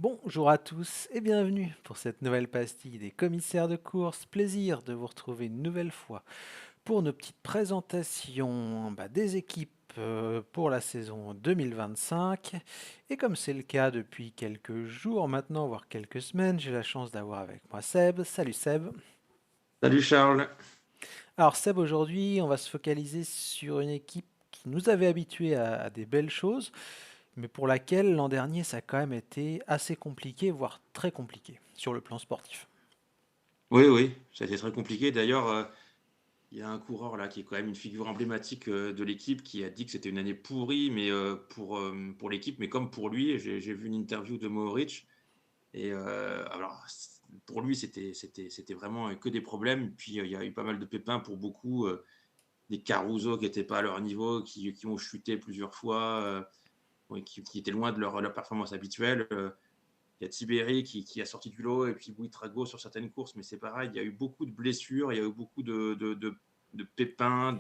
Bonjour à tous et bienvenue pour cette nouvelle pastille des commissaires de course. Plaisir de vous retrouver une nouvelle fois pour nos petites présentations des équipes pour la saison 2025. Et comme c'est le cas depuis quelques jours maintenant, voire quelques semaines, j'ai la chance d'avoir avec moi Seb. Salut Seb. Salut Charles. Alors Seb, aujourd'hui, on va se focaliser sur une équipe qui nous avait habitués à des belles choses, mais pour laquelle l'an dernier ça a quand même été assez compliqué, voire très compliqué sur le plan sportif. Oui, oui, ça a été très compliqué. D'ailleurs, il y a un coureur là qui est quand même une figure emblématique de l'équipe qui a dit que c'était une année pourrie, mais pour l'équipe, mais comme pour lui. J'ai vu une interview de Mohoric et alors pour lui c'était vraiment que des problèmes. Puis il y a eu pas mal de pépins pour beaucoup, des Caruso qui n'étaient pas à leur niveau, qui ont chuté plusieurs fois, ouais, qui étaient loin de leur performance habituelle. Il y a Tibéri qui a sorti du lot et puis Buitrago sur certaines courses, mais c'est pareil, il y a eu beaucoup de blessures, il y a eu beaucoup de pépins.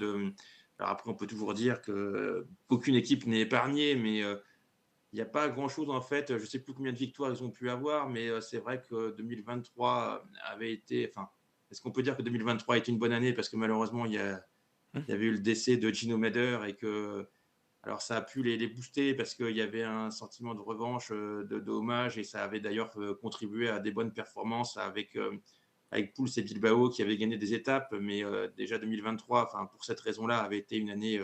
Alors après, on peut toujours dire qu'aucune équipe n'est épargnée, mais il n'y a pas grand-chose en fait. Je ne sais plus combien de victoires ils ont pu avoir, mais c'est vrai que 2023 avait été. Enfin, est-ce qu'on peut dire que 2023 a été une bonne année? Parce que malheureusement, il y avait eu le décès de Gino Meder et que alors ça a pu les booster parce qu'il y avait un sentiment de revanche, de hommage, et ça avait d'ailleurs contribué à des bonnes performances avec Pouls et Bilbao qui avaient gagné des étapes. Mais déjà 2023, enfin, pour cette raison-là, avait été une année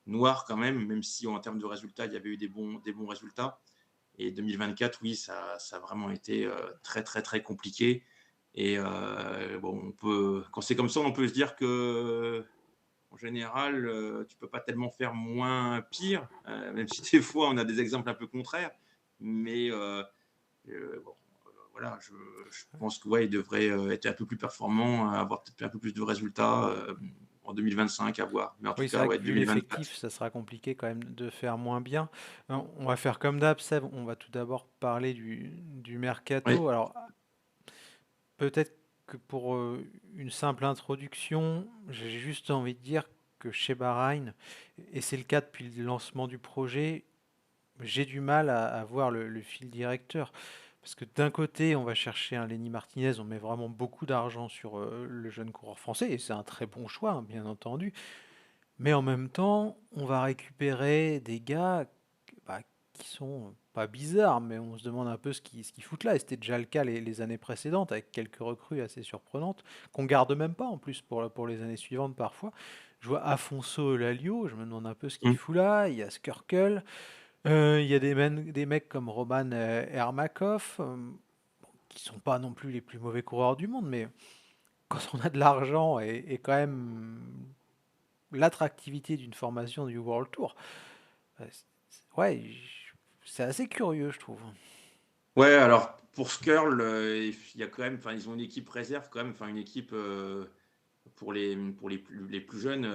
noire quand même, même si en termes de résultats, il y avait eu des bons résultats. Et 2024, oui, ça a vraiment été très, très, très compliqué. Et bon, quand c'est comme ça, on peut se dire que en général, tu peux pas tellement faire moins pire, même si des fois on a des exemples un peu contraires. Mais bon, voilà, je pense que ouais, il devrait être un peu plus performant, avoir peut-être un peu plus de résultats en 2025 à voir. Mais en tout Oui, c'est cas, vrai ouais, que vu 2024. l'effectif, ça sera compliqué quand même de faire moins bien. On va faire comme d'hab, Seb. On va tout d'abord parler du Oui, mercato. Alors, peut-être que pour une simple introduction, j'ai juste envie de dire que chez Bahreïn, et c'est le cas depuis le lancement du projet, j'ai du mal à voir le fil directeur. Parce que d'un côté, on va chercher un Lenny Martinez, on met vraiment beaucoup d'argent sur le jeune coureur français, et c'est un très bon choix, hein, bien entendu. Mais en même temps, on va récupérer des gars qui sont pas bizarres, mais on se demande un peu ce qu'ils foutent là. Et c'était déjà le cas les années précédentes, avec quelques recrues assez surprenantes, qu'on garde même pas en plus pour les années suivantes parfois. Je vois Afonso Lalio, je me demande un peu ce qu'il mmh, fout là. Il y a Skirkel, il y a des mecs comme Roman Ermakov, qui sont pas non plus les plus mauvais coureurs du monde, mais quand on a de l'argent et quand même l'attractivité d'une formation du World Tour, ouais, c'est assez curieux, je trouve. ouais, alors pour Skirl, il y a quand même, enfin, ils ont une équipe réserve quand même, enfin une équipe pour les plus jeunes,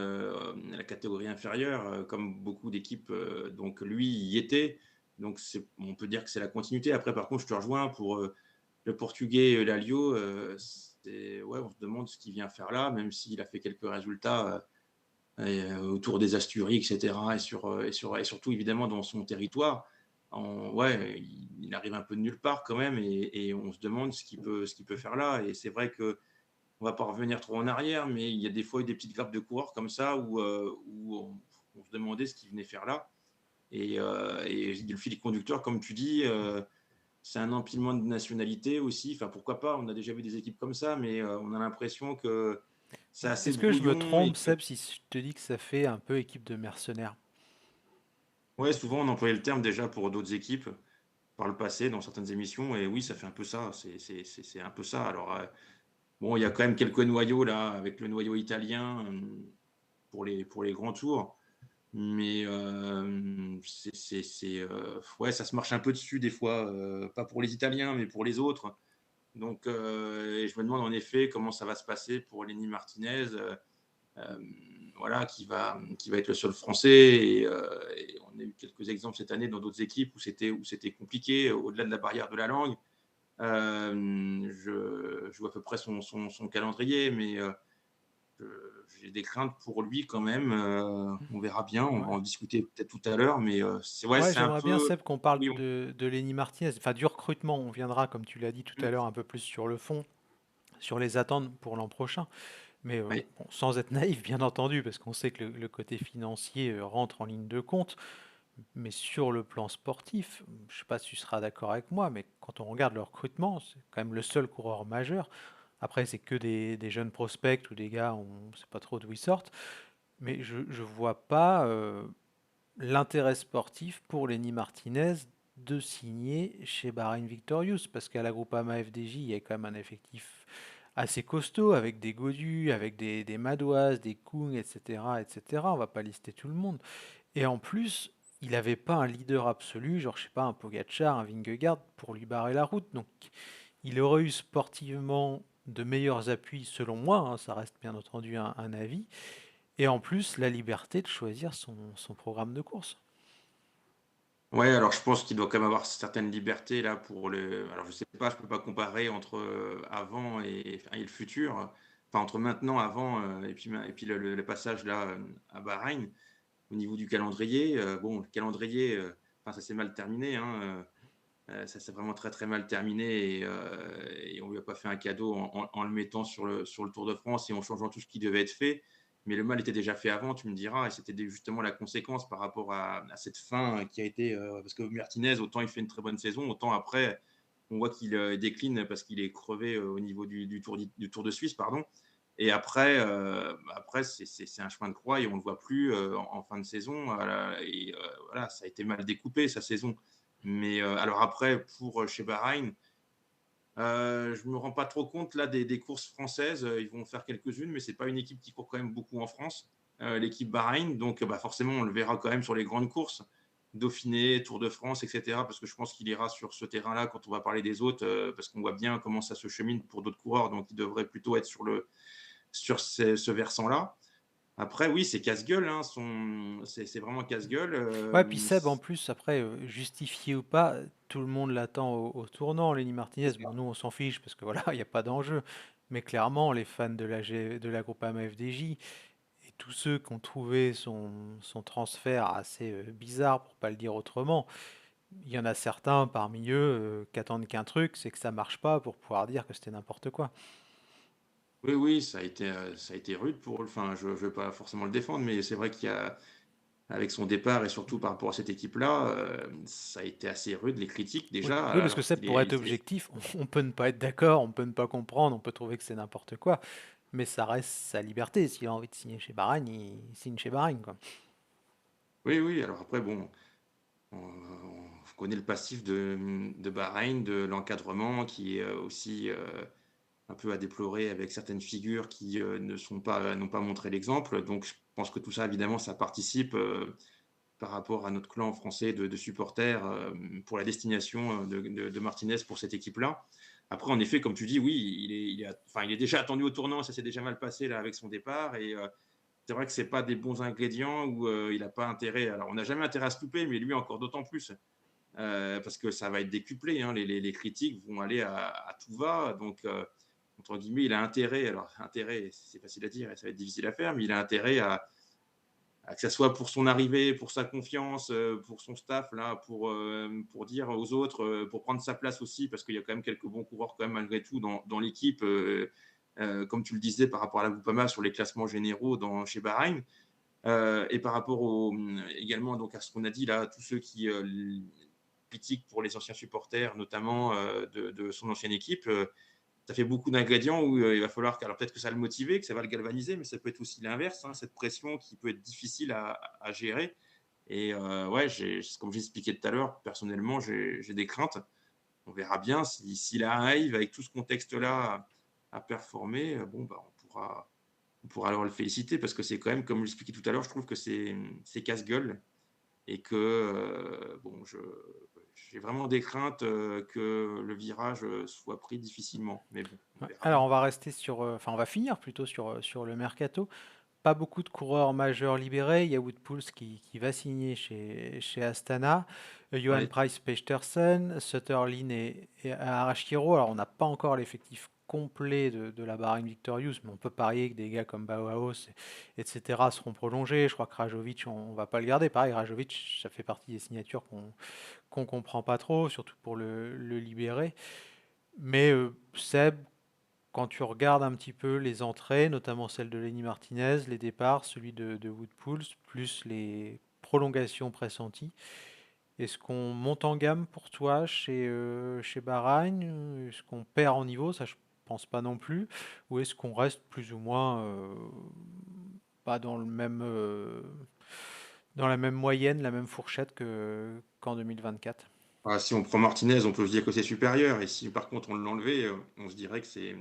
la catégorie inférieure, comme beaucoup d'équipes. Donc lui, il y était. Donc on peut dire que c'est la continuité. Après, par contre, je te rejoins pour le Portugais Lalio. Ouais, on se demande ce qu'il vient faire là, même s'il a fait quelques résultats autour des Asturies, etc. Et surtout, évidemment, dans son territoire. Ouais, il arrive un peu de nulle part quand même, et on se demande ce qu'il peut faire là. Et c'est vrai que on va pas revenir trop en arrière, mais il y a des fois eu des petites grappes de coureurs comme ça où on se demandait ce qu'il venait faire là. Et le fil conducteur, comme tu dis, c'est un empilement de nationalités aussi. Enfin, pourquoi pas? On a déjà vu des équipes comme ça, mais on a l'impression que c'est assez Est-ce que je me brouillon et trompe, que, Seb, si je te dis que ça fait un peu équipe de mercenaires? ouais, souvent on employait le terme déjà pour d'autres équipes par le passé dans certaines émissions. Et oui, ça fait un peu ça. C'est un peu ça. Alors, bon, il y a quand même quelques noyaux là, avec le noyau italien pour les grands tours. Mais ouais, ça se marche un peu dessus des fois, pas pour les Italiens, mais pour les autres. Donc, et je me demande en effet comment ça va se passer pour Lenny Martinez, euh, voilà, qui va être le seul Français. Et on a eu quelques exemples cette année dans d'autres équipes où c'était compliqué, au-delà de la barrière de la langue. Je vois à peu près son calendrier, mais j'ai des craintes pour lui quand même. On verra bien, on va Ouais. en discuter peut-être tout à l'heure, mais c'est ouais, Ouais, c'est un j'aimerais bien, peu Seb, qu'on parle oui, de Lenny Martinez, enfin du recrutement. On viendra, comme tu l'as dit tout à l'heure, un peu plus sur le fond, sur les attentes pour l'an prochain. Mais oui. bon, sans être naïf, bien entendu, parce qu'on sait que le côté financier rentre en ligne de compte. Mais sur le plan sportif, je ne sais pas si tu seras d'accord avec moi, mais quand on regarde le recrutement, c'est quand même le seul coureur majeur. Après, c'est que des jeunes prospects ou des gars, on ne sait pas trop d'où ils sortent. Mais je ne vois pas l'intérêt sportif pour Lenny Martinez de signer chez Bahrain Victorious, parce qu'à la Groupama FDJ, il y a quand même un effectif assez costaud, avec des Godu, avec des Madouas, des Kung, etc., etc. On va pas lister tout le monde. Et en plus, il n'avait pas un leader absolu, genre je sais pas, un Pogacar, un Vingegaard, pour lui barrer la route. Donc il aurait eu sportivement de meilleurs appuis, selon moi, hein, ça reste bien entendu un avis, et en plus la liberté de choisir son programme de course. Ouais, alors je pense qu'il doit quand même avoir certaines libertés là pour le. Alors je sais pas, je peux pas comparer entre avant et le futur, enfin entre maintenant, avant et puis le passage là à Bahreïn au niveau du calendrier. Bon, le calendrier, enfin ça s'est mal terminé, hein, ça s'est vraiment très très mal terminé et on lui a pas fait un cadeau en le mettant sur le Tour de France et en changeant tout ce qui devait être fait. Mais le mal était déjà fait avant, tu me diras, et c'était justement la conséquence par rapport à cette fin qui a été parce que Martinez, autant il fait une très bonne saison, autant après on voit qu'il décline parce qu'il est crevé au niveau du Tour de Suisse, pardon. Et après, c'est un chemin de croix et on ne le voit plus en fin de saison. Et voilà, ça a été mal découpé sa saison. Mais alors après, pour chez Bahreïn, je me rends pas trop compte là des courses françaises. Ils vont faire quelques-unes, mais c'est pas une équipe qui court quand même beaucoup en France, l'équipe Bahreïn. Donc, bah, forcément, on le verra quand même sur les grandes courses, Dauphiné, Tour de France, etc. Parce que je pense qu'il ira sur ce terrain-là quand on va parler des autres, parce qu'on voit bien comment ça se chemine pour d'autres coureurs. Donc, il devrait plutôt être sur ce versant-là. Après, oui, c'est casse-gueule, hein, c'est vraiment casse-gueule. Ouais, puis Seb, en plus, après, justifié ou pas, tout le monde l'attend au tournant, Lenny C'est Martinez. Bon, ça. nous, on s'en fiche parce que voilà, il n'y a pas d'enjeu. Mais clairement, les fans de la Groupama FDJ et tous ceux qui ont trouvé son transfert assez bizarre, pour pas le dire autrement, il y en a certains parmi eux qui attendent qu'un truc, c'est que ça marche pas pour pouvoir dire que c'était n'importe quoi. Oui, oui, ça a été rude pour eux. Enfin, je ne veux pas forcément le défendre, mais c'est vrai qu'il y a, avec son départ et surtout par rapport à cette équipe-là, ça a été assez rude, les critiques Oui, déjà, oui, parce que alors Seb, qu'il pour est, être objectif, on peut ne pas être d'accord, on peut ne pas comprendre, on peut trouver que c'est n'importe quoi, mais ça reste sa liberté. S'il a envie de signer chez Bahreïn, il signe chez Bahreïn, quoi. Oui, oui, alors après, bon, on connaît le passif de Bahreïn, de l'encadrement qui est aussi un peu à déplorer avec certaines figures qui n'ont pas montré l'exemple. Donc, je pense que tout ça, évidemment, ça participe par rapport à notre clan français de supporters pour la destination de Martinez pour cette équipe-là. Après, en effet, comme tu dis, oui, enfin, il est déjà attendu au tournant, ça s'est déjà mal passé là avec son départ. Et c'est vrai que c'est pas des bons ingrédients où il n'a pas intérêt. Alors, on n'a jamais intérêt à se louper, mais lui encore d'autant plus. Parce que ça va être décuplé, hein, les critiques vont aller à tout va. Donc, entre guillemets, il a intérêt, alors intérêt, c'est facile à dire et ça va être difficile à faire, mais il a intérêt que ça soit pour son arrivée, pour sa confiance, pour son staff, là, pour dire aux autres, pour prendre sa place aussi, parce qu'il y a quand même quelques bons coureurs, quand même, malgré tout, dans l'équipe, comme tu le disais, par rapport à la Groupama sur les classements généraux chez Bahreïn, et par rapport également donc, à ce qu'on a dit là, tous ceux qui critiquent pour les anciens supporters, notamment de son ancienne équipe. Ça fait beaucoup d'ingrédients où il va falloir. Alors peut-être que ça va le motiver, que ça va le galvaniser, mais ça peut être aussi l'inverse, hein, cette pression qui peut être difficile à gérer. Et ouais, comme j'ai expliqué tout à l'heure, personnellement, j'ai des craintes. On verra bien s'il arrive avec tout ce contexte-là à performer. Bon, bah, on pourra alors le féliciter parce que c'est quand même, comme je l'expliquais tout à l'heure, je trouve que c'est casse-gueule et que bon, j'ai vraiment des craintes que le virage soit pris difficilement. Mais bon, on Ouais. verra Alors bien. on va rester sur, enfin on va finir plutôt sur le mercato. Pas beaucoup de coureurs majeurs libérés. Il y a Wout Poels qui va signer chez Astana. Johan Ouais. Price Petersen, Sutter Lin et Arashkiro. Alors on n'a pas encore l'effectif complet de la Bahrain Victorious, mais on peut parier que des gars comme Bauhaus, etc., seront prolongés. Je crois que Rajovic, on va pas le garder. Pareil, Rajovic, ça fait partie des signatures qu'on comprend pas trop, surtout pour le libérer. Mais Seb, quand tu regardes un petit peu les entrées, notamment celle de Lenny Martinez, les départs, celui de Woodpools, plus les prolongations pressenties, est-ce qu'on monte en gamme pour toi chez Bahreïn? Est-ce qu'on perd en niveau? Ça, je pense pas non plus. Ou est-ce qu'on reste plus ou moins pas dans le même, dans la même moyenne, la même fourchette qu'en 2024? Ah, si on prend Martinez, on peut se dire que c'est supérieur et si par contre on l'enlevait, on se dirait que c'est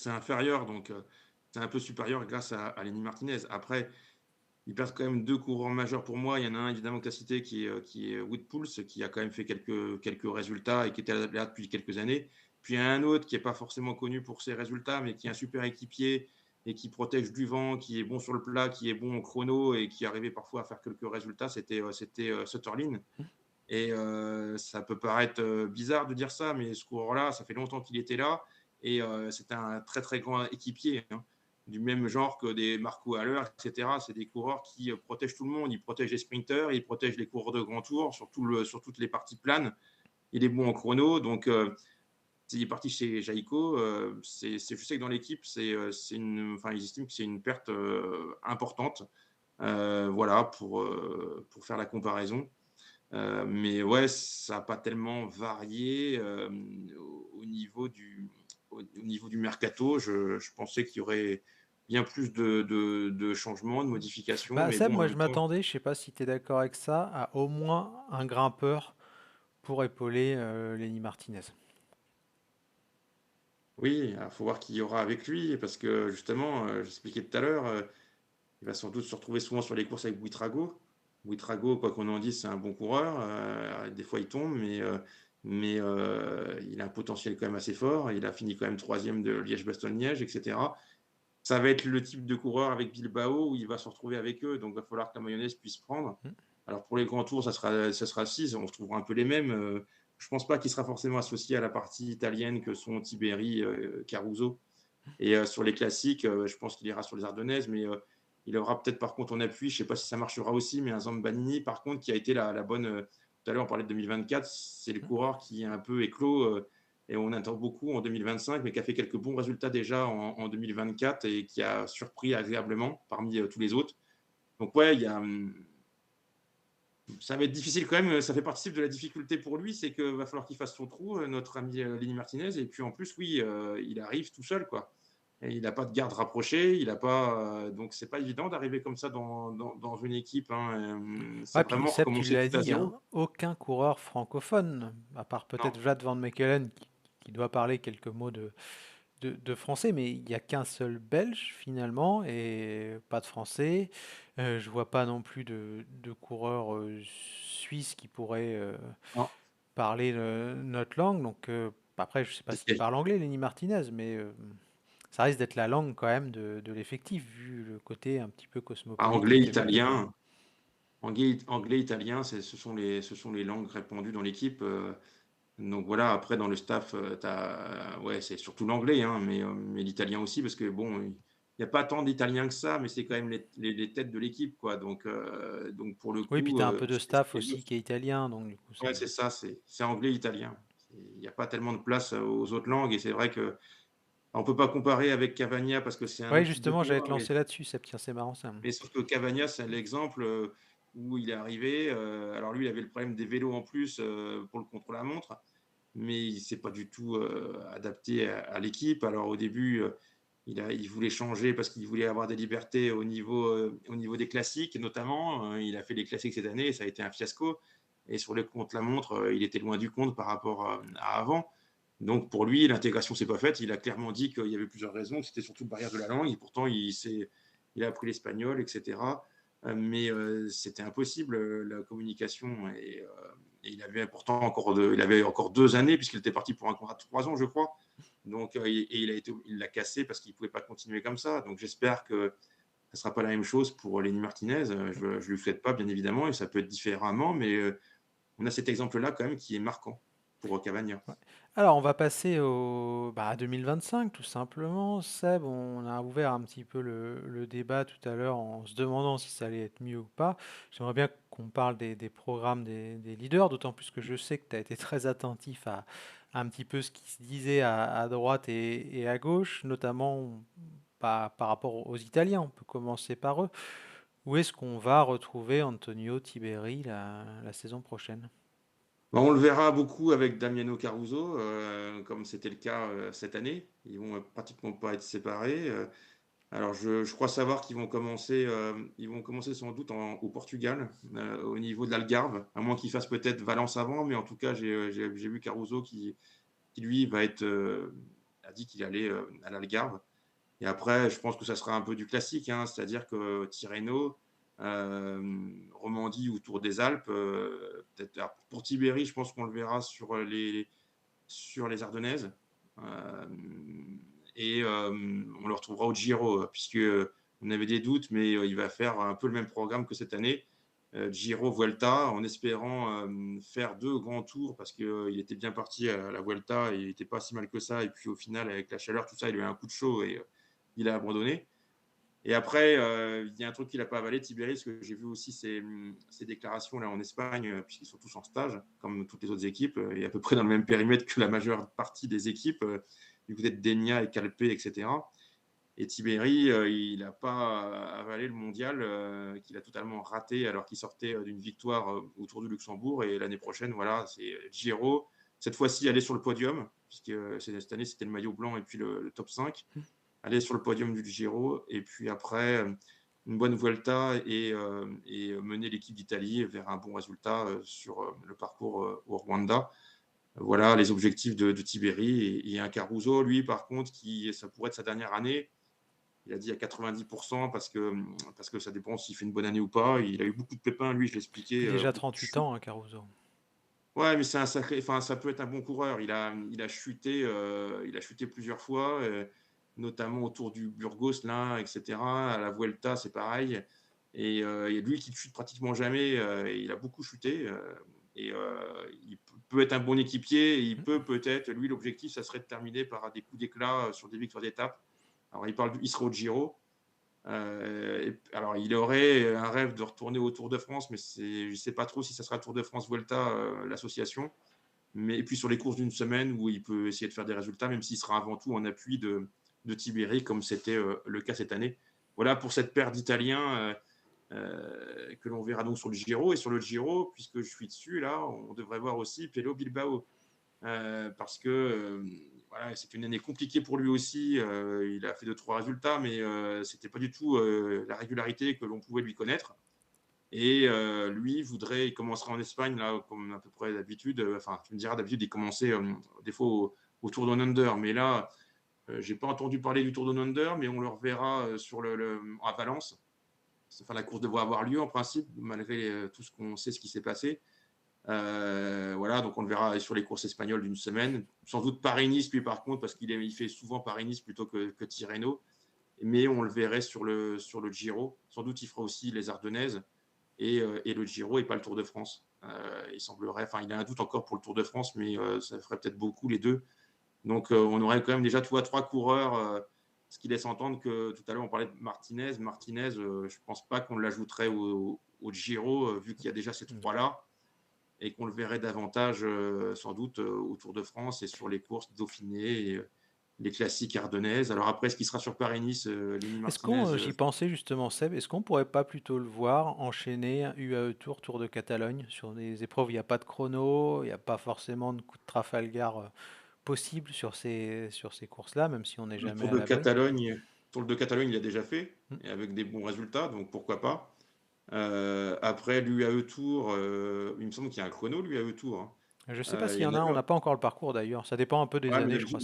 inférieur donc c'est un peu supérieur grâce à Lenny Martinez. Après, ils perdent quand même 2 coureurs majeurs pour moi. Il y en a un évidemment que tu as cité qui est Woodpools, qui a quand même fait quelques résultats et qui était là depuis quelques années. Puis il y a un autre qui est pas forcément connu pour ses résultats, mais qui est un super équipier et qui protège du vent, qui est bon sur le plat, qui est bon au chrono et qui arrivait parfois à faire quelques résultats, c'était Sutterlin. Et ça peut paraître bizarre de dire ça, mais ce coureur-là, ça fait longtemps qu'il était là et c'est un très très grand équipier, hein, du même genre que des Marco Haller, etc. C'est des coureurs qui protègent tout le monde. Ils protègent les sprinteurs, ils protègent les coureurs de grand tour, sur toutes les parties planes. Il est bon en chrono, donc s'il est parti chez Jayco, je sais que dans l'équipe, enfin, ils estiment que c'est une perte importante. Voilà, pour faire la comparaison. Mais ouais, ça n'a pas tellement varié au niveau au niveau du mercato. Je pensais qu'il y aurait bien plus de changements, de modifications, Bah mais Seb, bon, en moi même je temps, m'attendais, je sais pas si tu es d'accord avec ça, à au moins un grimpeur pour épauler Lenny Martinez. oui, il faut voir qui y aura avec lui, parce que justement, j'expliquais tout à l'heure, il va sans doute se retrouver souvent sur les courses avec Buitrago. Buitrago, quoi qu'on en dise, c'est un bon coureur. Des fois, il tombe, mais il a un potentiel quand même assez fort. Il a fini quand même troisième de Liège-Bastogne-Liège, etc. Ça va être le type de coureur avec Bilbao où il va se retrouver avec eux. Donc, il va falloir que la mayonnaise puisse prendre. Hmm. Alors, pour les grands tours, ça sera 6. On retrouvera un peu les mêmes. Je ne pense pas qu'il sera forcément associé à la partie italienne que sont Tiberi, Caruso. Et sur les classiques, je pense qu'il ira sur les Ardennaises, mais il aura peut-être par contre en appui, je ne sais pas si ça marchera aussi, mais un Zambanini, par contre, qui a été la bonne. Tout à l'heure, on parlait de 2024, c'est le coureur qui est un peu éclos et on attend beaucoup en 2025, mais qui a fait quelques bons résultats déjà en 2024 et qui a surpris agréablement parmi tous les autres. Donc, ouais, ça va être difficile quand même. Ça fait partie de la difficulté pour lui, c'est qu'il va falloir qu'il fasse son trou, notre ami Lenny Martinez. Et puis en plus, oui, il arrive tout seul, quoi. Et il n'a pas de garde rapprochée, il a pas, donc c'est pas évident d'arriver comme ça dans une équipe, hein. C'est Ouais, puis vraiment Seb, tu recommencer l'as tout à dit, zéro. hein, aucun coureur francophone, à part Non. peut-être Vlad Van Mechelen qui doit parler quelques mots de français, mais il n'y a qu'un seul Belge finalement et pas de français. Je vois pas non plus de coureurs suisses qui pourraient Non. parler notre langue. Donc après, je sais pas s'il parle anglais, Lenny Martinez, mais ça risque d'être la langue quand même de l'effectif, vu le côté un petit peu Anglais, cosmopolitique de l'équipe. italien. Anglais, italien, ce sont les langues répandues dans l'équipe. Donc voilà, après dans le staff, ouais, c'est surtout l'anglais, hein, mais l'italien aussi, parce que bon, il n'y a pas tant d'Italiens que ça, mais c'est quand même les têtes de l'équipe, quoi. Donc pour le Oui, puis coup, tu as un peu de c'est staff les deux. aussi qui est italien, donc du coup ça. Ouais, c'est ça, c'est anglais, italien. Il n'y a pas tellement de place aux autres langues, et c'est vrai que on peut pas comparer avec Cavagna parce que c'est un Oui, autre type de justement, j'allais te coureur, lancer là-dessus, Seb. Tiens, c'est marrant ça. mais sauf que Cavagna, c'est l'exemple où il est arrivé. Alors lui, il avait le problème des vélos en plus pour le contre-la-montre, mais il s'est pas du tout adapté à l'équipe. Alors au début, il voulait changer parce qu'il voulait avoir des libertés au niveau des classiques, notamment. Il a fait les classiques cette année et ça a été un fiasco. Et sur le contre-la-montre, il était loin du compte par rapport à avant. Donc pour lui, l'intégration s'est pas faite. Il a clairement dit qu'il y avait plusieurs raisons, que c'était surtout le barrière de la langue. Et pourtant, il a appris l'espagnol, etc. Mais c'était impossible la communication. Et il avait encore 2 années puisqu'il était parti pour un contrat de 3 ans, je crois. Donc il l'a cassé parce qu'il pouvait pas continuer comme ça. Donc j'espère que ça sera pas la même chose pour Lenny Martinez. Je lui souhaite pas, bien évidemment, et ça peut être différemment, mais on a cet exemple-là quand même qui est marquant. pour Cavagna. Ouais. Alors, on va passer à 2025, tout simplement. Seb, on a ouvert un petit peu le débat tout à l'heure en se demandant si ça allait être mieux ou pas. J'aimerais bien qu'on parle des programmes des leaders, d'autant plus que je sais que tu as été très attentif à un petit peu ce qui se disait à droite et à gauche, notamment par rapport aux Italiens. On peut commencer par eux. Où est-ce qu'on va retrouver Antonio Tiberi la saison prochaine? Bah, on le verra beaucoup avec Damiano Caruso, comme c'était le cas cette année. Ils vont pratiquement pas être séparés. Alors, je crois savoir ils vont commencer sans doute au Portugal, au niveau de l'Algarve, à moins qu'ils fassent peut-être Valence avant, mais en tout cas, j'ai vu Caruso qui lui a dit qu'il allait à l'Algarve. Et après, je pense que ça sera un peu du classique, hein, c'est-à-dire que Tirreno, Romandie ou Tour des Alpes, peut-être. Alors, pour Tibéri, je pense qu'on le verra sur les Ardennaises. Euh, et on le retrouvera au Giro, puisque on avait des doutes, mais il va faire un peu le même programme que cette année. Giro Vuelta, en espérant faire 2 grands tours, parce qu'il était bien parti à la Vuelta et il n'était pas si mal que ça. Et puis au final, avec la chaleur, tout ça, il a eu un coup de chaud et il a abandonné. Et après, il y a un truc qu'il n'a pas avalé, Tibéri, parce que j'ai vu aussi ses déclarations là en Espagne, puisqu'ils sont tous en stage, comme toutes les autres équipes, et à peu près dans le même périmètre que la majeure partie des équipes, du côté de Denia et Calpe, etc. Et Tibéri, il n'a pas avalé le mondial, qu'il a totalement raté alors qu'il sortait d'une victoire autour du Luxembourg. Et l'année prochaine, voilà, c'est Giro. Cette fois-ci, aller sur le podium, puisque cette année, c'était le maillot blanc et puis le top 5. Aller sur le podium du Giro. Et puis après, une bonne Vuelta et mener l'équipe d'Italie vers un bon résultat sur le parcours au Rwanda. Voilà les objectifs de Tibéri. Et un Caruso, lui, par contre, ça pourrait être sa dernière année. Il a dit à 90% parce que ça dépend s'il fait une bonne année ou pas. Il a eu beaucoup de pépins, lui, je Puis l'expliquais. déjà Beaucoup de 38 chutes. ans, hein, Caruso. Ouais, mais c'est un sacré. Enfin, ça peut être un bon coureur. Il a chuté plusieurs fois, notamment autour du Burgos, là, etc. À la Vuelta, c'est pareil. Et lui qui ne chute pratiquement jamais, il a beaucoup chuté. Et il peut être un bon équipier. Et il peut peut-être, lui, l'objectif, ça serait de terminer par des coups d'éclat sur des victoires d'étape. Alors, il sera au Giro. Alors, il aurait un rêve de retourner au Tour de France, mais je ne sais pas trop si ça sera Tour de France Vuelta, l'association. Et puis sur les courses d'une semaine où il peut essayer de faire des résultats, même s'il sera avant tout en appui de Tibéri, comme c'était le cas cette année. Voilà pour cette paire d'Italiens que l'on verra donc sur le Giro. Et sur le Giro, puisque je suis dessus, là, on devrait voir aussi Pello Bilbao. Parce que voilà, c'était une année compliquée pour lui aussi. Il a fait 2-3 résultats, mais c'était pas du tout la régularité que l'on pouvait lui connaître. Et lui il commencera en Espagne là, comme à peu près d'habitude. Enfin, tu me diras, d'habitude, il commençait des fois au Tour Down Under, mais là, j'ai pas entendu parler du Tour Down Under, mais on le reverra à Valence. Enfin, la course devrait avoir lieu en principe, malgré tout ce qui s'est passé. Voilà, donc on le verra sur les courses espagnoles d'une semaine. Sans doute Paris-Nice, lui, par contre, parce qu'il fait souvent Paris-Nice plutôt que Tirreno. Mais on le verrait sur le Giro. Sans doute, il fera aussi les Ardennaises et le Giro et pas le Tour de France. Il semblerait, enfin, il a un doute encore pour le Tour de France, mais ça ferait peut-être beaucoup les deux. Donc, on aurait quand même déjà 3 coureurs. Ce qui laisse entendre que tout à l'heure, on parlait de Martinez. Martinez, je ne pense pas qu'on l'ajouterait au Giro, vu qu'il y a déjà ces trois-là et qu'on le verrait davantage sans doute au Tour de France et sur les courses Dauphiné et les classiques ardennaises. Alors après, ce qui sera sur Paris-Nice, Lenny Est-ce Martinez, qu'on, j'y pensais justement, Seb, est-ce qu'on pourrait pas plutôt le voir enchaîner un UAE Tour, Tour de Catalogne, sur des épreuves où il n'y a pas de chrono, il n'y a pas forcément de coup de Trafalgar possible sur ces courses-là, même si on n'est le jamais Tour à de l'abri. Catalogne, il a déjà fait Hmm. et avec des bons résultats, donc pourquoi pas. Après l'UAE Tour, il me semble qu'il y a un chrono, l'UAE Tour, hein. Je ne sais pas s'il Il y y en en a un, on a n'a un. pas encore le parcours d'ailleurs, ça dépend un peu des Ouais, mais années, je crois.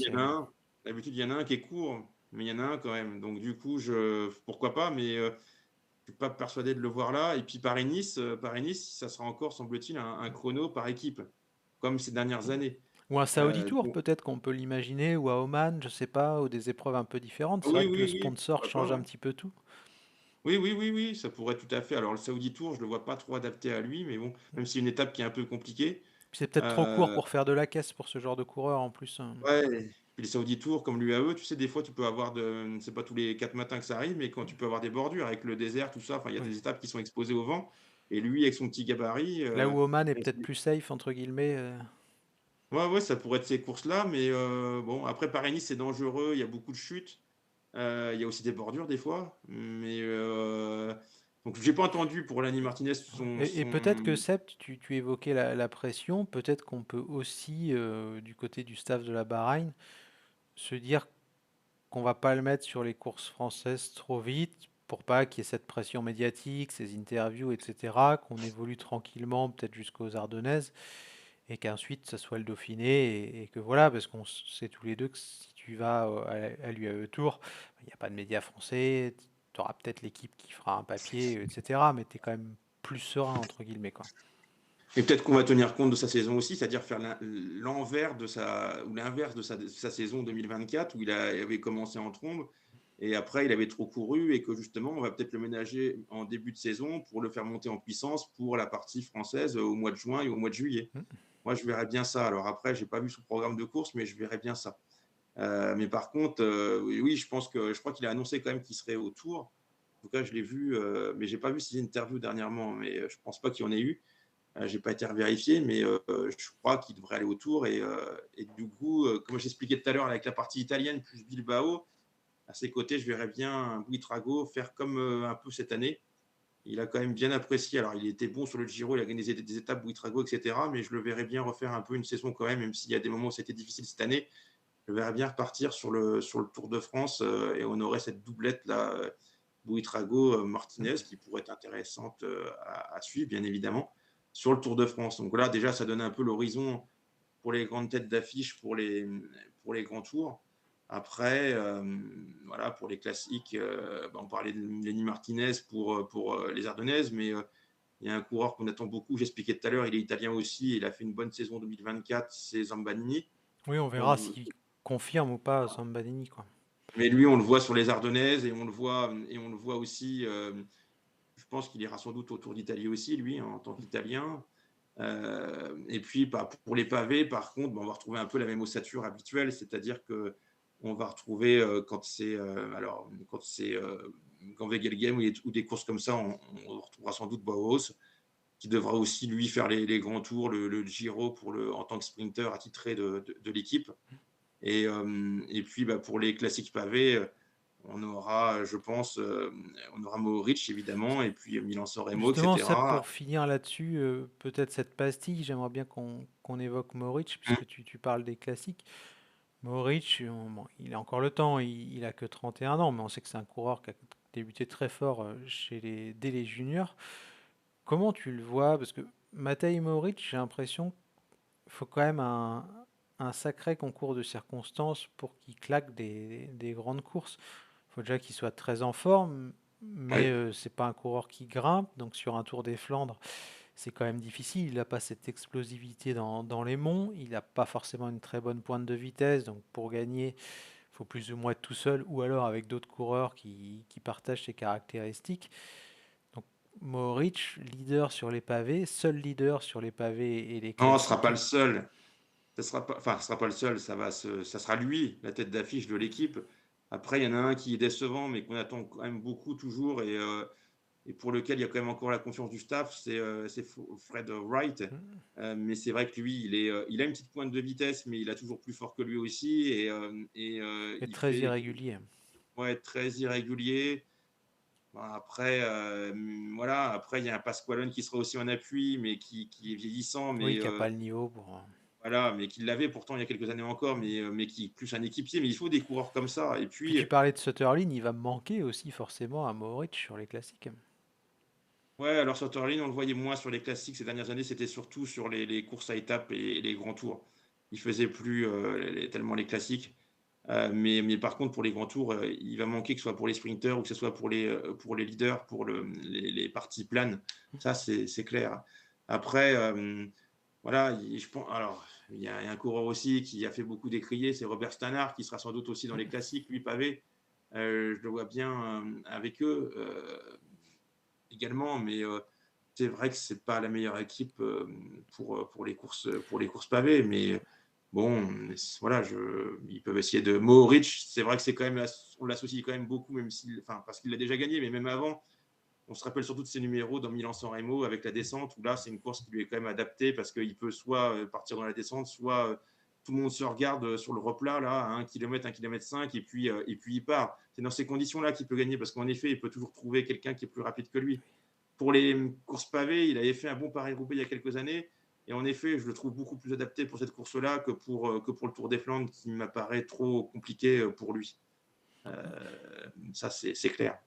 d'habitude, il y en a un qui est court, mais il y en a un quand même. Donc du coup, pourquoi pas, mais je suis pas persuadé de le voir là. Et puis Paris-Nice, ça sera encore, semble-t-il, un chrono par équipe, comme ces dernières années. Ou un Saudi Tour, Donc, peut-être qu'on peut l'imaginer, ou à Oman, je sais pas, ou des épreuves un peu différentes. C'est oui, vrai que le oui, oui, sponsor pourquoi change pas, un ouais. petit peu tout. Oui, oui, oui, oui, ça pourrait tout à fait. Alors le Saudi Tour, je le vois pas trop adapté à lui, mais bon, même si c'est une étape qui est un peu compliquée. Puis c'est peut-être trop court Euh, pour faire de la caisse pour ce genre de coureur en plus, hein. ouais, puis les Saudi Tour, comme l'UAE, tu sais, des fois, tu peux avoir c'est pas tous les 4 matins que ça arrive, mais quand tu peux avoir des bordures avec le désert, tout ça, enfin, il y a Oui. des étapes qui sont exposées au vent. Et lui, avec son petit gabarit, Là où Oman est peut-être plus safe, entre guillemets. ouais, ouais, ça pourrait être ces courses-là, mais bon, après Paris-Nice, c'est dangereux, il y a beaucoup de chutes, il y a aussi des bordures des fois, mais donc j'ai pas entendu pour Lanny Martinez Et peut-être que Seb, tu évoquais la pression, peut-être qu'on peut aussi, du côté du staff de la Bahreïn, se dire qu'on va pas le mettre sur les courses françaises trop vite pour pas qu'il y ait cette pression médiatique, ces interviews, etc., qu'on évolue tranquillement peut-être jusqu'aux Ardennaises et qu'ensuite ça soit le Dauphiné et que voilà, parce qu'on sait tous les deux que si tu vas à l'UAE Tour, il n'y a pas de médias français, tu auras peut-être l'équipe qui fera un papier, etc., mais tu es quand même plus serein, entre guillemets, quoi. et peut-être qu'on va tenir compte de sa saison aussi, c'est-à-dire faire l'envers de sa ou l'inverse de sa saison 2024 où avait commencé en trombe et après il avait trop couru et que justement on va peut-être le ménager en début de saison pour le faire monter en puissance pour la partie française au mois de juin et au mois de juillet. Mm. Moi, je verrais bien ça. Alors après, j'ai pas vu son programme de course, mais je verrais bien ça. Mais par contre, oui, oui, je crois qu'il a annoncé quand même qu'il serait au Tour. En tout cas, je l'ai vu, mais j'ai pas vu ses interviews dernièrement. Mais je pense pas qu'il y en ait eu. J'ai pas été vérifié, mais je crois qu'il devrait aller au Tour. Et du coup, comme j'expliquais tout à l'heure avec la partie italienne plus Bilbao, à ses côtés, je verrais bien un Buitrago faire comme un peu cette année. Il a quand même bien apprécié. Alors, il était bon sur le Giro, il a gagné des étapes Buitrago, etc. Mais je le verrais bien refaire un peu une saison quand même s'il y a des moments où c'était difficile cette année. Je le verrais bien repartir sur le Tour de France et honorer cette doublette-là, Buitrago-Martinez, Mm. qui pourrait être intéressante à suivre, bien évidemment, sur le Tour de France. Donc là, déjà, ça donne un peu l'horizon pour les grandes têtes d'affiche pour les grands tours. Après, voilà, pour les classiques, on parlait de Lenny Martinez pour les Ardennaises, mais il y a un coureur qu'on attend beaucoup, j'expliquais tout à l'heure, il est italien aussi, il a fait une bonne saison 2024, c'est Zambanini. Oui, on verra On- s'il confirme ou pas Sambadini, quoi. mais lui, on le voit sur les Ardennaises et on le voit aussi. Je pense qu'il ira sans doute au Tour d'Italie aussi, lui, en tant qu'Italien. Et puis, bah, pour les pavés, par contre, bah, on va retrouver un peu la même ossature habituelle, c'est-à-dire que on va retrouver quand c'est Grand Wegelgem ou des courses comme ça, on retrouvera sans doute Bauhaus, qui devra aussi lui faire les grands tours, le Giro en tant que sprinter attitré de l'équipe. Et puis bah, pour les classiques pavés, on aura, je pense, on aura Mohoric évidemment, et puis Milan-San Remo, Justement, Seb, etc. pour finir là-dessus, peut-être cette pastille, j'aimerais bien qu'on évoque Mohoric, Mm. puisque tu parles des classiques. Mohoric, bon, il a encore le temps, il a que 31 ans, mais on sait que c'est un coureur qui a débuté très fort dès les juniors. Comment tu le vois? Parce que Matej Mohoric, j'ai l'impression qu'il faut quand même un sacré concours de circonstances pour qu'il claque des grandes courses. Il faut déjà qu'il soit très en forme, mais Oui. c'est pas un coureur qui grimpe, donc sur un Tour des Flandres, c'est quand même difficile. Il n'a pas cette explosivité dans les monts, il n'a pas forcément une très bonne pointe de vitesse, donc pour gagner, il faut plus ou moins être tout seul, ou alors avec d'autres coureurs qui partagent ses caractéristiques. Donc Mohoric, leader sur les pavés, seul leader sur les pavés et les Non, ce sera pas classiques. le seul. Ce sera pas le seul. Ça sera lui, la tête d'affiche de l'équipe. Après, il y en a un qui est décevant, mais qu'on attend quand même beaucoup toujours et pour lequel il y a quand même encore la confiance du staff, c'est Fred Wright. Mais c'est vrai que lui, il a une petite pointe de vitesse, mais il a toujours plus fort que lui aussi. Est Il très fait irrégulier. ouais, très irrégulier. Bon, après, voilà. Après, il y a un Pasqualone qui sera aussi en appui, mais qui est vieillissant, Oui, qui n'a pas le niveau pour. voilà, mais qui l'avait pourtant il y a quelques années encore, mais qui est plus un équipier. Mais il faut des coureurs comme ça. Et Puis puis, tu parlais de Sutterlin, il va manquer aussi forcément à Mohoric sur les classiques. ouais, alors Sauterline, on le voyait moins sur les classiques ces dernières années, c'était surtout sur les courses à étapes et les grands tours. Il faisait plus tellement les classiques. Mais par contre, pour les grands tours, il va manquer que ce soit pour les sprinters ou que ce soit pour les leaders, pour les parties planes. Ça, c'est clair. Après, voilà, je pense, alors, il y a un coureur aussi qui a fait beaucoup décrier, c'est Robert Stannard, qui sera sans doute aussi dans les classiques, lui, pavé. Je le vois bien avec eux également, mais c'est vrai que c'est pas la meilleure équipe, pour les courses pavées, mais bon, voilà, ils peuvent essayer de Mohoric, c'est vrai que c'est quand même on l'associe quand même beaucoup, même si, enfin, parce qu'il l'a déjà gagné, mais même avant, on se rappelle surtout de ses numéros dans Milan-San Remo avec la descente, où là, c'est une course qui lui est quand même adaptée parce qu'il peut soit partir dans la descente, soit tout le monde se regarde sur le replat, là, à 1 km, 1 km 5, et puis il part. C'est dans ces conditions-là qu'il peut gagner parce qu'en effet, il peut toujours trouver quelqu'un qui est plus rapide que lui. Pour les courses pavées, il avait fait un bon Paris-Roubaix il y a quelques années. Et en effet, je le trouve beaucoup plus adapté pour cette course-là que pour le Tour des Flandres, qui m'apparaît trop compliqué pour lui. Ça, c'est clair.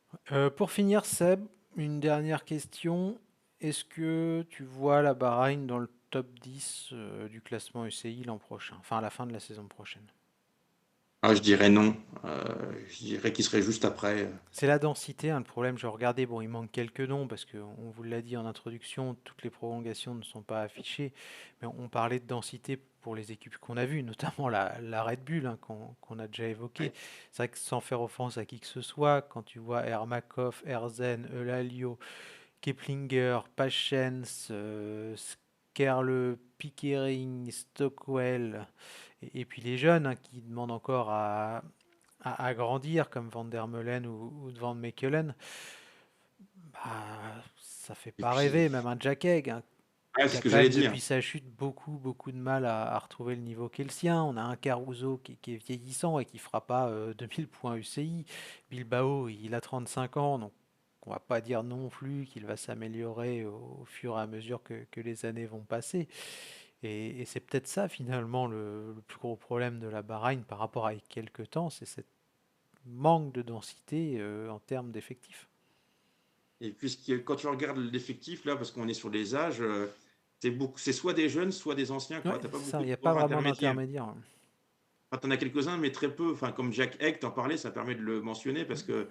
Pour finir, Seb, une dernière question. Est-ce que tu vois la Bahreïn dans le top 10 du classement UCI l'an prochain, enfin à la fin de la saison prochaine? Ah, je dirais non. Je dirais qu'il serait juste après. C'est la densité, hein, le problème. Je regardais, bon, il manque quelques noms parce qu'on vous l'a dit en introduction, toutes les prolongations ne sont pas affichées, mais on parlait de densité pour les équipes qu'on a vues, notamment la Red Bull, hein, qu'on a déjà évoqué. Ouais. C'est vrai que sans faire offense à qui que ce soit, quand tu vois Ermakov, Erzen, Elalio, Keplinger, Pachens, Skerle, Pickering, Stockwell, et puis les jeunes, hein, qui demandent encore à grandir, comme Van der Meulen ou Van Mechelen, bah, ça fait Et pas puis, rêver. Même un Jack Egg, hein, ouais, c'est qui ce a que quand j'allais même dire. depuis sa chute beaucoup de mal à retrouver le niveau qu'est le sien. On a un Caruso qui est vieillissant et qui fera pas 2000 points UCI. Bilbao, il a 35 ans, donc on va pas dire non plus qu'il va s'améliorer au fur et à mesure que les années vont passer. Et c'est peut-être ça finalement le plus gros problème de la Bahreïn par rapport à il y a quelques temps, c'est cette manque de densité en termes d'effectifs. Et puis, quand tu regardes l'effectif, là, parce qu'on est sur les âges, c'est soit des jeunes, soit des anciens, Ouais, quoi. T'as pas c'est ça, beaucoup il de n'y a pas coureurs vraiment intermédiaires. d'intermédiaire. Enfin, t'en as quelques-uns, mais très peu. Enfin, comme Jack Egg, t'en parlais, ça permet de le mentionner parce que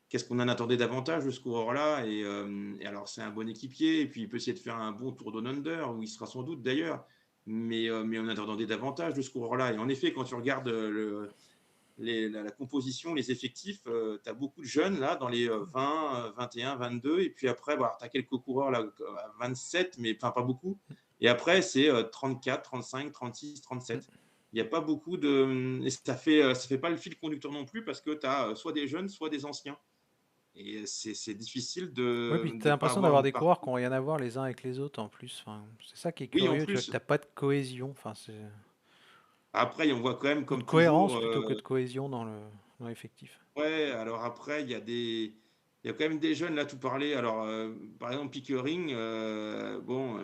qu'est-ce qu'on en attendait davantage de ce coureur-là et alors, c'est un bon équipier, et puis il peut essayer de faire un bon Tour Down Under, où il sera sans doute d'ailleurs. Mais on attendait davantage de ce coureur-là. Et en effet, quand tu regardes la composition, les effectifs, tu as beaucoup de jeunes là dans les 20, 21, 22. Et puis après, bah, tu as quelques coureurs là à 27, mais enfin pas beaucoup. Et après, c'est 34, 35, 36, 37. Il n'y a pas beaucoup de. Et ça fait pas le fil conducteur non plus parce que tu as soit des jeunes, soit des anciens. Et c'est difficile Oui, de puis tu as ne pas l'impression avoir d'avoir une des coureurs partie. qui n'ont rien à voir les uns avec les autres en plus. Enfin, c'est ça qui est Oui, en curieux, tu vois, que plus. tu n'as pas de cohésion, enfin, Après, on voit quand même ou de comme cohérence toujours. plutôt que de cohésion dans l'effectif. Ouais, alors après, il y a quand même des jeunes là, tout parler. Alors, par exemple, Pickering, bon,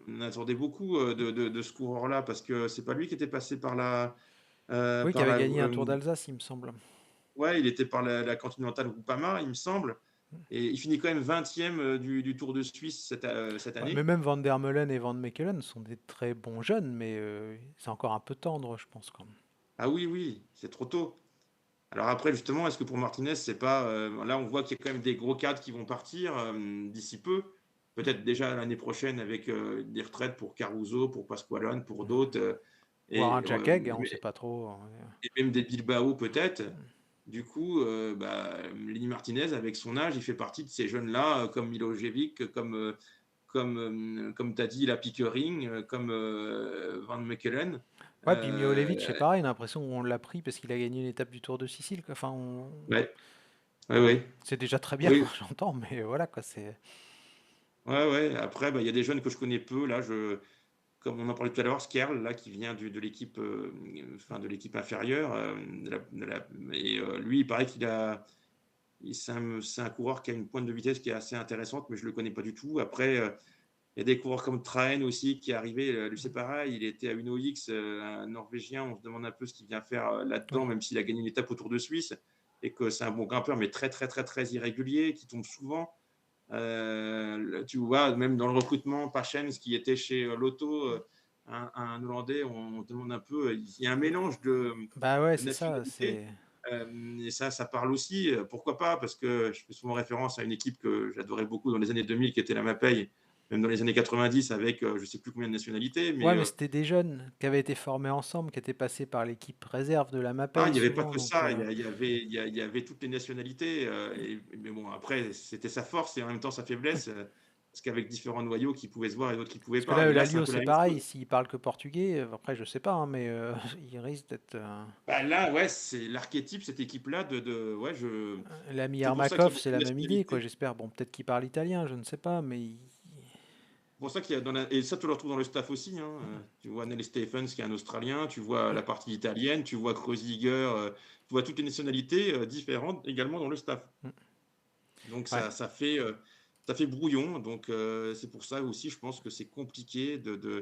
on attendait beaucoup de ce coureur-là parce que c'est pas lui qui était passé Oui, qui par avait la, gagné un Tour d'Alsace, il me semble. ouais, il était par la Continental Groupama, il me semble. Et il finit quand même 20e du Tour de Suisse cette Ouais, mais année. même Van der Meulen et Van Mechelen sont des très bons jeunes, mais c'est encore un peu tendre, je pense, quand même. Ah oui, oui, c'est trop tôt. Alors après, justement, est-ce que pour Martinez, c'est pas. Là, on voit qu'il y a quand même des gros cadres qui vont partir d'ici peu. Peut-être déjà l'année prochaine avec des retraites pour Caruso, pour Pasqualone, pour d'autres. Voire un Et, Jack Egg, hein, on ne sait pas trop. et même des Bilbao, peut-être. Du coup, bah, Lenny Martinez, avec son âge, il fait partie de ces jeunes-là, comme Milojevic, comme tu as dit, la Pickering, comme Van Mechelen. Ouais, puis Miholovic, Euh, c'est pareil, on a l'impression qu'on l'a pris parce qu'il a gagné une étape du Tour de Sicile, quoi. Enfin, ouais, ouais, bon, ouais. c'est déjà très bien, Oui, j'entends, mais voilà, quoi, c'est... ouais, ouais. Après, bah, il y a des jeunes que je connais peu. Là, comme on en parlait tout à l'heure, Skerl, là, qui vient de l'équipe, enfin, de l'équipe inférieure. Et lui, il paraît c'est un coureur qui a une pointe de vitesse qui est assez intéressante, mais je le connais pas du tout. Après, il y a des coureurs comme Trahen aussi qui est arrivé. Lui, c'est pareil. Il était à Uno X, un Norvégien. On se demande un peu ce qu'il vient faire Oui. là-dedans, même s'il a gagné une étape au Tour de Suisse et que c'est un bon grimpeur, mais très, très, très, très irrégulier, qui tombe souvent. Tu vois, même dans le recrutement, Pachens qui était chez Lotto, un Hollandais, on demande un peu, il y a un mélange Bah ouais, de c'est ça, nationalités. c'est... Et ça parle aussi. Pourquoi pas? Parce que je fais souvent référence à une équipe que j'adorais beaucoup dans les années 2000, qui était la Mapei, même dans les années 90, avec je ne sais plus combien de nationalités. Mais Ouais, mais c'était des jeunes qui avaient été formés ensemble, qui étaient passés par l'équipe réserve de la il Mapei n'y avait pas souvent, que donc... ça. Il y avait toutes les nationalités. Mais bon, après, c'était sa force et en même temps sa faiblesse. parce qu'avec différents noyaux qui pouvaient se voir et d'autres qui pouvaient Parce que pas. là, Mais là, c'est un Eulalia, peu la c'est même pareil, chose. s'il parle que portugais, après, je sais pas, hein, mais il risque d'être. Bah, là, ouais, c'est l'archétype, cette équipe-là ouais, L'ami c'est pour ça qu'il y a Armakov, c'est beaucoup de la même idée, quoi, nationalités. j'espère. Bon, peut-être qu'il parle italien, je ne sais pas, mais. C'est pour ça qu'il y a et ça, tu le retrouves dans le staff aussi, hein. Tu vois Nelly Stephens qui est un Australien, tu vois la partie italienne, tu vois Kreuziger, tu vois toutes les nationalités différentes également dans le staff. Donc Ouais, ça fait brouillon. Donc c'est pour ça aussi, je pense que c'est compliqué d'avoir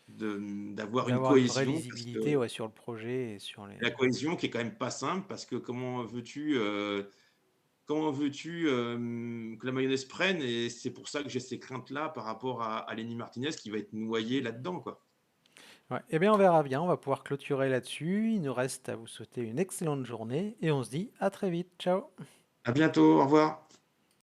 une d'avoir une vraie cohésion parce lisibilité, que ouais, sur le projet et sur les. la cohésion qui est quand même pas simple parce que comment veux-tu que la mayonnaise prenne? Et c'est pour ça que j'ai ces craintes-là par rapport à Lenny Martinez qui va être noyé là-dedans, quoi. Ouais. Eh bien, on verra bien, on va pouvoir clôturer là-dessus. Il nous reste à vous souhaiter une excellente journée et on se dit à très vite. Ciao! À bientôt, au revoir.